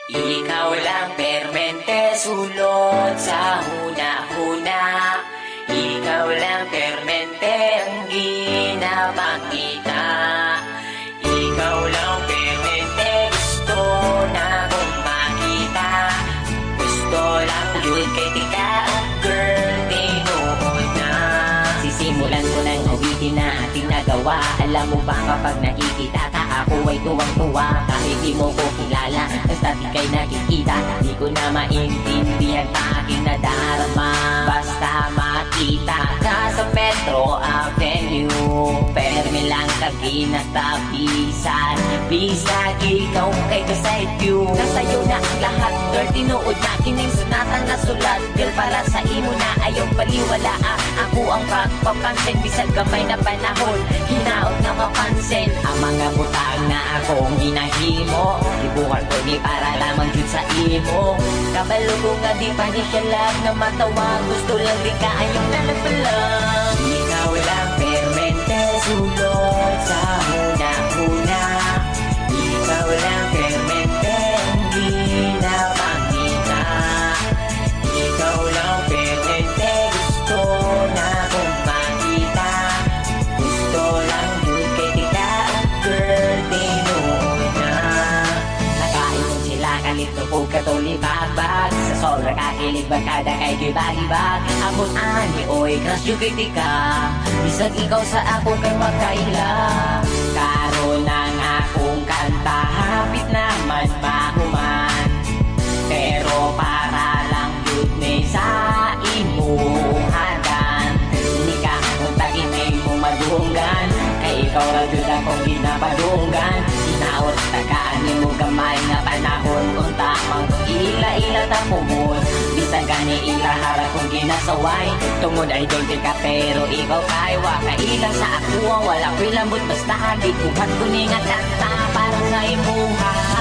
Ikaw lang permente sulot sa huna-huna. Ikaw lang permente ang ginapakita. Ikaw lang permente gusto na kong makita. Gusto lang yun kay tika, girl, tinuod na. Sisimulan ko ng awitin na ating nagawa. Alam mo ba kapag nakikita ka, ako ay tuwang-tuwa. Kahit di mo ko kilala, basta di kay nakikita. Di ko na maintindihan pa aking nadarama. Basta makita ka sa Metro Avenue, permi lang kaginatapisan. Bisag ikaw kay kasay view. Nasa'yo na ang lahat, girl, tinuod na kining sunatan na sulat. Girl, para sa imo na ayaw baliwala. Ako ang pagpapansin, bisag gamay na panahon, hinaot na mapansin ang mga butang na akong ginahimo. Ibukan ko ni para lamang yun sa imo. Kabalo ko nga di pa ni siya lang na matawa. Gusto lang di ka ayong nalapalang. Ikaw lang permente sulot sa huna-huna. Ikaw lang permente ang ginapakita. Ikaw lang permente gusto na kong makita. Gusto lang yun kay kita, girl, tinuod na. Nakaipon sila kalito po katulibag-bag. Sa sobra kakilig bagkada kay gibag-ibag. Amon ani oy crush yung kay tika. Bisag ikaw sa ako kay magkaila. Karon ang akong kanta hapit naman mahuman. Pero para lang yun ni sa imong hadan. Hindi ka punta inay mo madunggan. Kay ikaw na dun akong ginapadunggan. Sinaot tagaan ni mo gamay na panahon. Kung tamang ila-ila tapumon. Bisa gani ila harap kong ginasaway. Tungod ay doon ka pero ikaw kay wakaila sa ako. Wala ko'y lambot basta habig. Buhat ko ni nga kanta parang nga imuha.